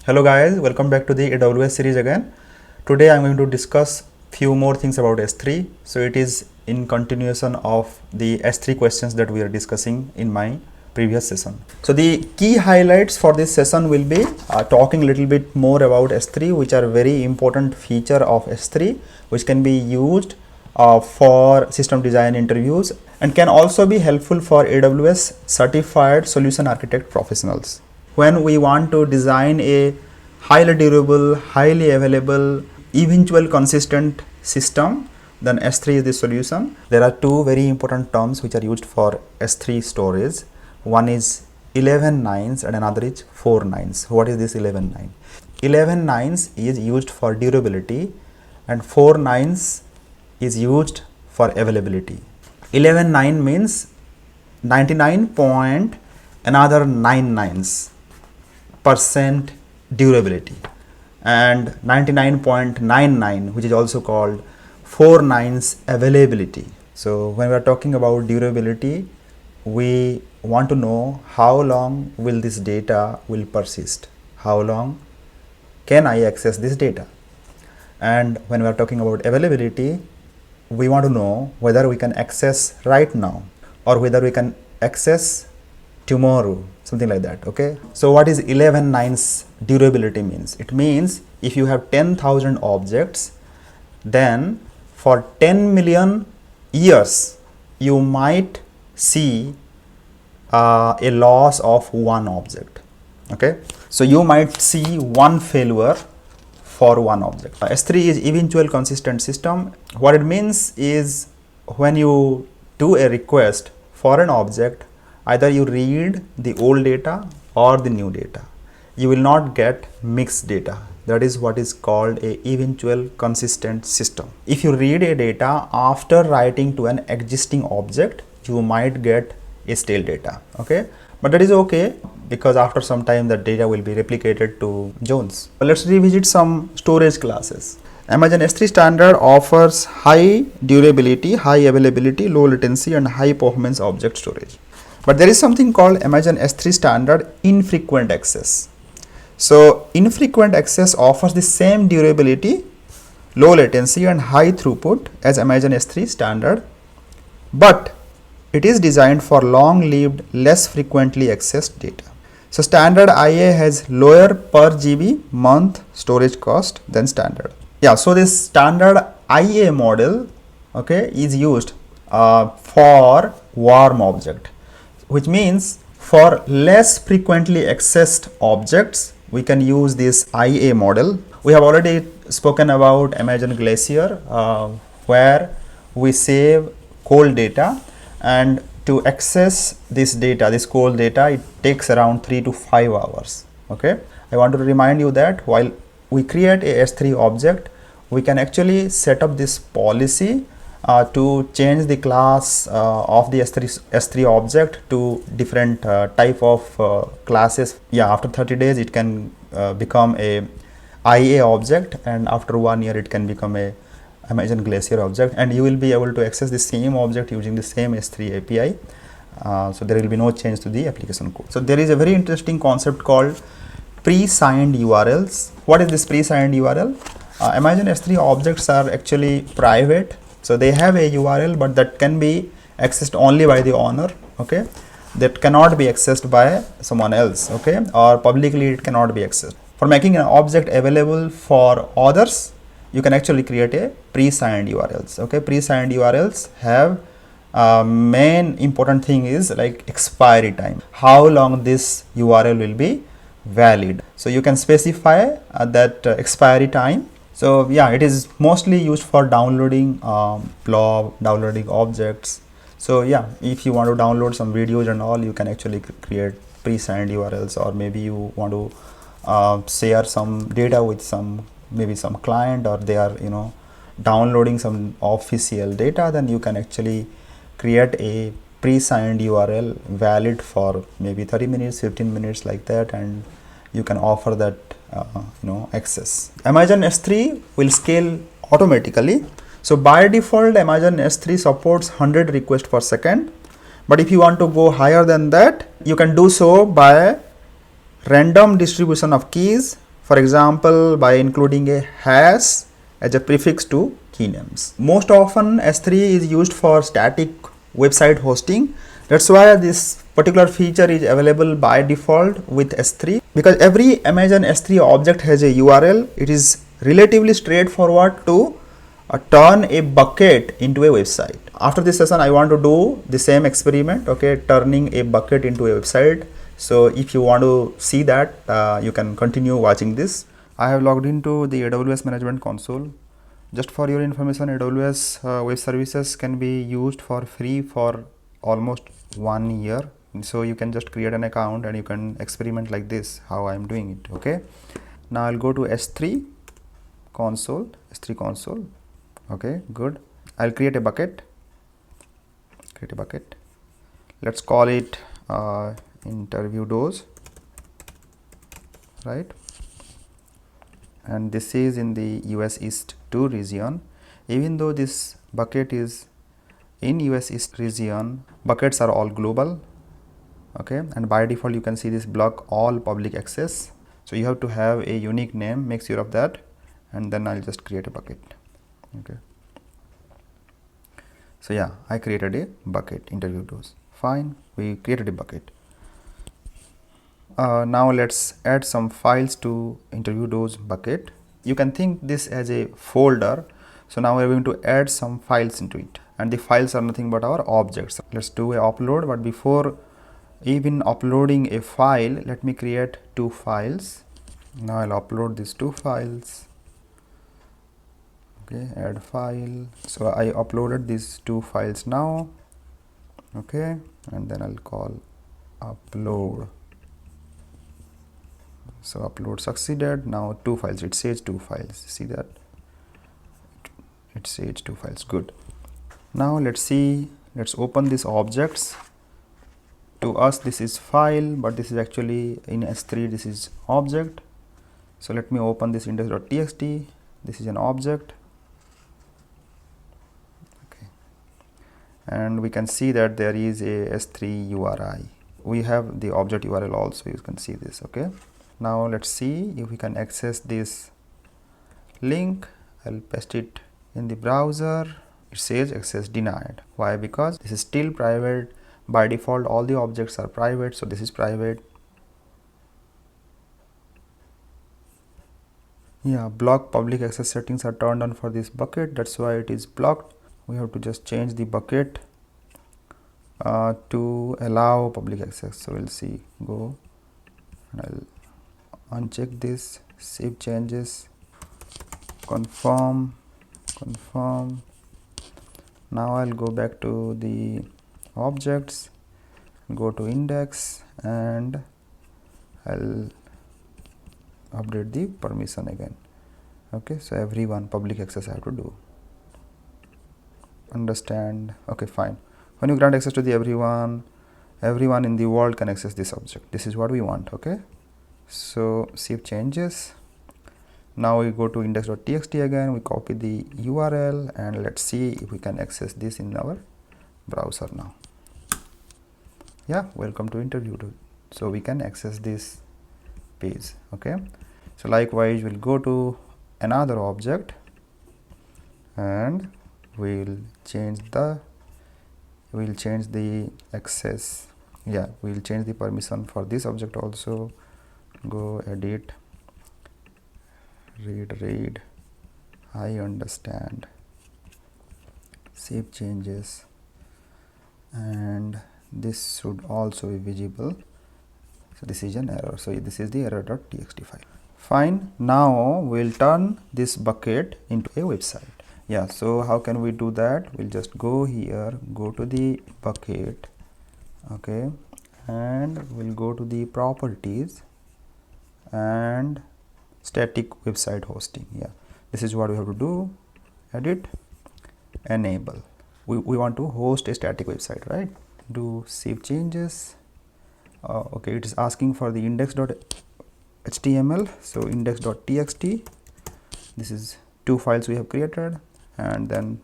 Hello guys, welcome back to the AWS series again. Today I'm going to discuss few more things about S3. So it is in continuation of the S3 questions that we are discussing in my previous session. So the key highlights for this session will be talking a little bit more about S3, which are very important feature of S3, which can be used for system design interviews and can also be helpful for AWS certified solution architect professionals. When we want to design a highly durable, highly available, eventual consistent system, then S3 is the solution. There are two very important terms which are used for S3 storage. One is 11 nines and another is 4 nines. What is this 11 nine? 11 nines is used for durability and 4 nines is used for availability. 11 nine means 99 point another 9 nines percent durability, and 99.99, which is also called 4 nines availability. So when we are talking about durability, we want to know how long will this data will persist, how long can I access this data. And when we are talking about availability, we want to know whether we can access right now or whether we can access tomorrow, something like that. Okay, so what is 11 nines durability means? It means if you have 10,000 objects, then for 10 million years you might see a loss of one object. Okay, so you might see one failure for one object. S3 is eventual consistent system. What it means is when you do a request for an object, either you read the old data or the new data, you will not get mixed data. That is what is called a eventual consistent system. If you read a data after writing to an existing object, you might get a stale data. Okay, but that is okay because after some time that data will be replicated to Jones. Let's revisit some storage classes. Amazon S3 standard offers high durability, high availability, low latency and high performance object storage. But there is something called Amazon S3 standard infrequent access. So infrequent access offers the same durability, low latency and high throughput as Amazon S3 standard, but it is designed for long-lived, less frequently accessed data. So standard IA has lower per GB month storage cost than standard. Yeah, so this standard IA model, okay, is used for warm object, which means for less frequently accessed objects, we can use this IA model. We have already spoken about Amazon Glacier, where we save cold data, and to access this data, this cold data, it takes around 3 to 5 hours. Okay, I want to remind you that while we create a S3 object, we can actually set up this policy to change the class of the S3 object to different type of classes. Yeah, after 30 days it can become a IA object, and after 1 year it can become a Amazon Glacier object, and you will be able to access the same object using the same S3 API. So there will be no change to the application code. So there is a very interesting concept called pre-signed URLs. What is this pre-signed URL? Amazon S3 objects are actually private. So they have a URL, but that can be accessed only by the owner. Okay, that cannot be accessed by someone else. Okay, or publicly it cannot be accessed. For making an object available for others, you can actually create a pre-signed URLs. Okay, pre-signed URLs have main important thing is like expiry time, how long this URL will be valid. So you can specify that expiry time. So yeah, it is mostly used for downloading blob, downloading objects. So yeah, if you want to download some videos and all, you can actually create pre-signed URLs, or maybe you want to share some data with some client, or they are downloading some official data, then you can actually create a pre-signed URL valid for maybe 30 minutes, 15 minutes like that, and you can offer that access. Amazon S3 will scale automatically. So by default, Amazon S3 supports 100 requests per second, but if you want to go higher than that, you can do so by random distribution of keys For example, by including a hash as a prefix to key names. Most often S3 is used for static website hosting. That's why this particular feature is available by default with S3, because every Amazon S3 object has a URL. It is relatively straightforward to turn a bucket into a website. After this session, I want to do the same experiment, okay, turning a bucket into a website. So if you want to see that, you can continue watching this. I have logged into the AWS Management Console. Just for your information, AWS web services can be used for free for almost 1 year. So you can just create an account and you can experiment like this, how I am doing it, okay. Now I'll go to S3 console, okay, good. I'll create a bucket, let's call it interview dose, right, and this is in the US East 2 region. Even though this bucket is in US East region, buckets are all global, okay, and by default you can see this block all public access. So you have to have a unique name, make sure of that, and then I'll just create a bucket, okay. So yeah, I created a bucket, interview dose. Fine, we created a bucket. Now let's add some files to interview dose bucket. You can think this as a folder. So now we're going to add some files into it, and the files are nothing but our objects. Let's do a upload, but before even uploading a file, let me create 2 files. Now I'll upload these 2 files. Okay, add file. So I uploaded these 2 files now, okay, and then I'll call upload. So upload succeeded. Now 2 files, it says 2 files, see that, it says 2 files, good. Now let's see, let's open these objects. To us this is file, but this is actually in S3 this is object. So let me open this index.txt. This is an object, okay, and we can see that there is a S3 URI. We have the object URL also, you can see this, okay. Now let's see if we can access this link. I'll paste it in the browser. It says access denied. Why? Because this is still private. By default all the objects are private, so this is private. Yeah, block public access settings are turned on for this bucket, that's why it is blocked. We have to just change the bucket to allow public access. So we'll see, go, and I'll uncheck this, save changes, confirm. Now I'll go back to the objects, go to index, and I'll update the permission again, okay. So everyone public access I have to do, understand, okay, fine. When you grant access to the everyone in the world can access this object. This is what we want, okay. So save changes. Now we go to index.txt again, we copy the URL, and let's see if we can access this in our browser now. Yeah, welcome to interview. So we can access this page, okay. So likewise we'll go to another object and we'll change the access, yeah, we'll change the permission for this object also. Go edit, read, I understand, save changes, and this should also be visible. So this is an error, so this is the error.txt file. Fine, now we'll turn this bucket into a website. Yeah, so how can we do that? We'll just go here, go to the bucket, okay, and we'll go to the properties and static website hosting. Yeah, this is what we have to do. Edit, enable. We want to host a static website, right? Do save changes. Okay, it is asking for the index.html, so index.txt, this is 2 files we have created, and then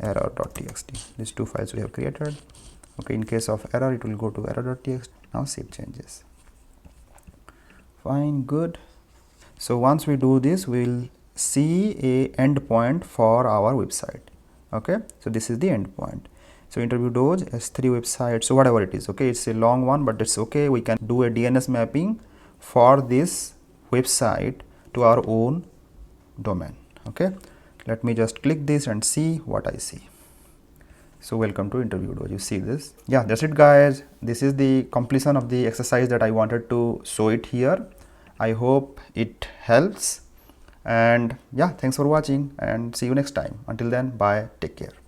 error.txt, these 2 files we have created, okay. In case of error it will go to error.txt. Now save changes. Fine, good. So once we do this, we will see a endpoint for our website. Okay, so this is the endpoint. So interview Doge S3 website, so whatever it is, okay, it's a long one, but it's okay. We can do a DNS mapping for this website to our own domain. Okay, let me just click this and see what I see. So welcome to interview Doge. You see this? Yeah, that's it guys. This is the completion of the exercise that I wanted to show it here. I hope it helps, and yeah, thanks for watching and see you next time. Until then, bye, take care.